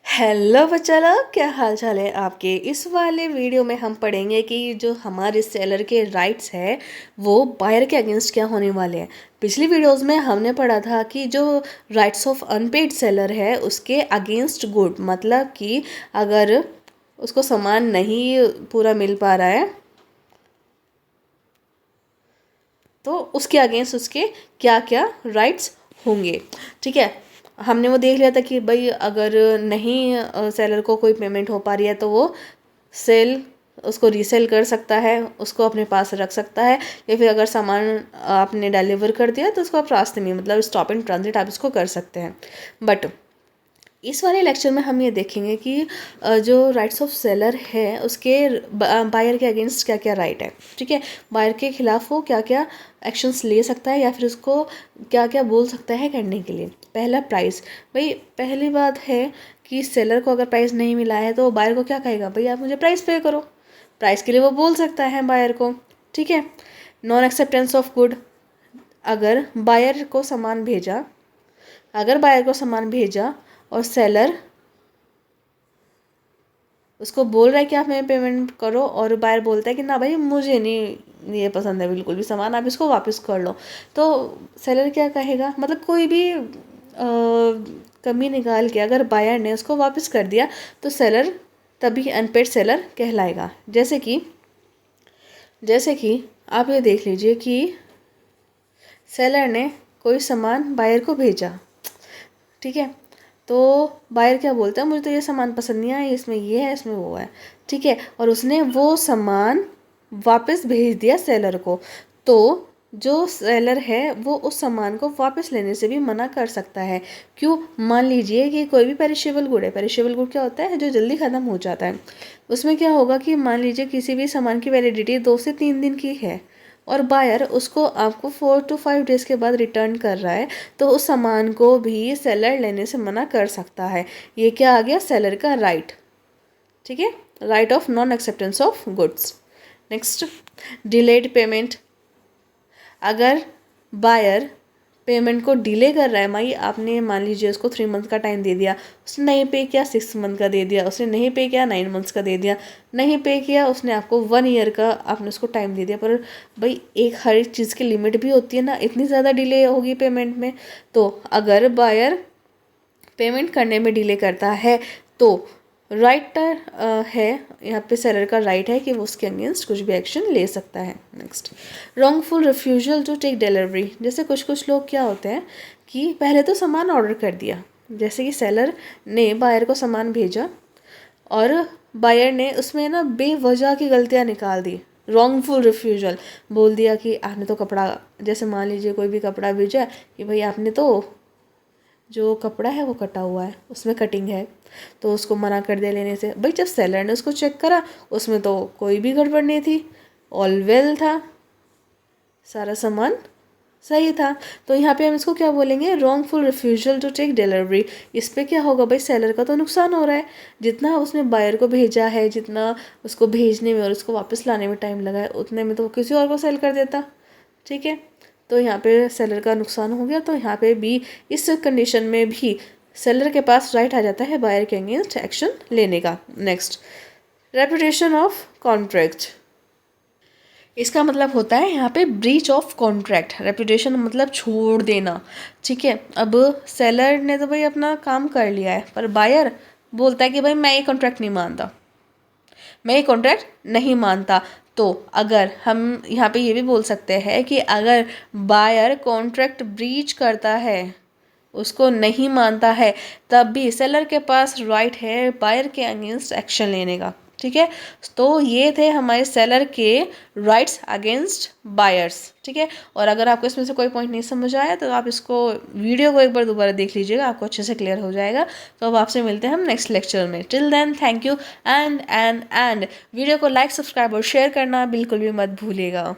Hello बच्चा लोग, क्या हाल चाल है आपके। इस वाले वीडियो में हम पढ़ेंगे कि जो हमारे सेलर के राइट्स है वो बायर के अगेंस्ट क्या होने वाले हैं। पिछली वीडियोस में हमने पढ़ा था कि जो राइट्स ऑफ अनपेड सेलर है उसके अगेंस्ट गुड, मतलब कि अगर उसको सामान नहीं पूरा मिल पा रहा है तो उसके अगेंस्ट उसके क्या क्या राइट्स होंगे। ठीक है, हमने वो देख लिया था कि भाई अगर नहीं सेलर को कोई पेमेंट हो पा रही है तो वो सेल उसको रीसेल कर सकता है, उसको अपने पास रख सकता है, या फिर अगर सामान आपने डिलीवर कर दिया तो उसको आप रास्ते में मतलब स्टॉप एंड ट्रांजिट आप इसको कर सकते हैं। बट इस वाले लेक्चर में हम ये देखेंगे कि जो राइट्स ऑफ सेलर है उसके बायर के अगेंस्ट क्या क्या राइट है। ठीक है, बायर के खिलाफ वो क्या क्या एक्शंस ले सकता है या फिर उसको क्या क्या बोल सकता है करने के लिए। पहला, प्राइस। भाई पहली बात है कि सेलर को अगर प्राइस नहीं मिला है तो बायर को क्या कहेगा, भाई आप मुझे प्राइस पे करो। प्राइस के लिए वो बोल सकता है बायर को। ठीक है, नॉन एक्सेप्टेंस ऑफ गुड। अगर बायर को सामान भेजा अगर बायर को सामान भेजा और सेलर उसको बोल रहा है कि आप हमें पेमेंट करो और बायर बोलता है कि ना भाई मुझे नहीं ये पसंद है बिल्कुल भी सामान, आप इसको वापस कर लो, तो सेलर क्या कहेगा। मतलब कोई भी कमी निकाल के अगर बायर ने उसको वापस कर दिया तो सेलर तभी अनपेड सेलर कहलाएगा। जैसे कि आप ये देख लीजिए कि सेलर ने कोई सामान बायर को भेजा। ठीक है, तो बायर क्या बोलता है, मुझे तो ये सामान पसंद नहीं आया, इसमें ये है इसमें वो है। ठीक है, और उसने वो सामान वापस भेज दिया सेलर को, तो जो सेलर है वो उस सामान को वापस लेने से भी मना कर सकता है। क्यों? मान लीजिए कि कोई भी पेरिशेबल गुड है। पेरिशेबल गुड क्या होता है, जो जल्दी ख़त्म हो जाता है। उसमें क्या होगा कि मान लीजिए किसी भी सामान की वैलिडिटी 2 से 3 दिन की है और बायर उसको आपको 4 to 5 डेज़ के बाद रिटर्न कर रहा है, तो उस सामान को भी सेलर लेने से मना कर सकता है। ये क्या आ गया, सेलर का राइट। ठीक है, right of non acceptance of goods. Next, delayed payment. अगर बायर पेमेंट को डिले कर रहा है, माई आपने मान लीजिए उसको 3 मंथ का टाइम दे दिया, उसने नहीं पे किया, 6 मंथ का दे दिया, उसने नहीं पे किया, 9 मंथ्स का दे दिया, नहीं पे किया उसने आपको 1 ईयर का आपने उसको टाइम दे दिया। पर भाई एक हर एक चीज़ की लिमिट भी होती है ना, इतनी ज़्यादा डिले होगी पेमेंट में। तो अगर बायर पेमेंट करने में डिले करता है तो राइट है, यहाँ पे सेलर का राइट है कि वो उसके अगेंस्ट कुछ भी एक्शन ले सकता है। Next, wrongful refusal to take delivery. जैसे कुछ लोग क्या होते हैं कि पहले तो सामान ऑर्डर कर दिया, जैसे कि सेलर ने बायर को सामान भेजा और बायर ने उसमें ना बेवजह की गलतियाँ निकाल दी। रॉन्गफुल रिफ्यूजल बोल दिया कि आपने तो कपड़ा, जैसे मान लीजिए कोई भी कपड़ा भेजा कि भाई आपने तो जो कपड़ा है वो कटा हुआ है, उसमें कटिंग है, तो उसको मना कर दिया लेने से। भाई जब सेलर ने उसको चेक करा उसमें तो कोई भी गड़बड़ नहीं थी, ऑल वेल था, सारा सामान सही था। तो यहाँ पे हम इसको क्या बोलेंगे, wrongful refusal to take delivery. इस पे क्या होगा, भाई सेलर का तो नुकसान हो रहा है, जितना उसने बायर को भेजा है, जितना उसको भेजने में और उसको वापस लाने में टाइम लगा है, उतने में तो वो किसी और को सेल कर देता। ठीक है, तो यहाँ पे सेलर का नुकसान हो गया। तो यहाँ पे भी इस कंडीशन में भी सेलर के पास राइट आ जाता है बायर के अगेंस्ट एक्शन लेने का। Next, reputation of contract. इसका मतलब होता है यहाँ पे ब्रीच ऑफ कॉन्ट्रैक्ट। रेपुटेशन मतलब छोड़ देना। ठीक है, अब सेलर ने तो भाई अपना काम कर लिया है, पर बायर बोलता है कि भाई मैं ये कॉन्ट्रैक्ट नहीं मानता, मैं ये कॉन्ट्रैक्ट नहीं मानता। तो अगर हम यहाँ पे ये भी बोल सकते हैं कि अगर बायर कॉन्ट्रैक्ट ब्रीच करता है, उसको नहीं मानता है, तब भी सेलर के पास राइट है बायर के अगेंस्ट एक्शन लेने का। ठीक है, तो ये थे हमारे सेलर के राइट्स अगेंस्ट बायर्स। ठीक है, और अगर आपको इसमें से कोई पॉइंट नहीं समझ आया तो आप इसको वीडियो को एक बार दोबारा देख लीजिएगा, आपको अच्छे से क्लियर हो जाएगा। तो अब आपसे मिलते हैं हम नेक्स्ट लेक्चर में। Till then thank you and video को लाइक, सब्सक्राइब और शेयर करना बिल्कुल भी मत भूलिएगा।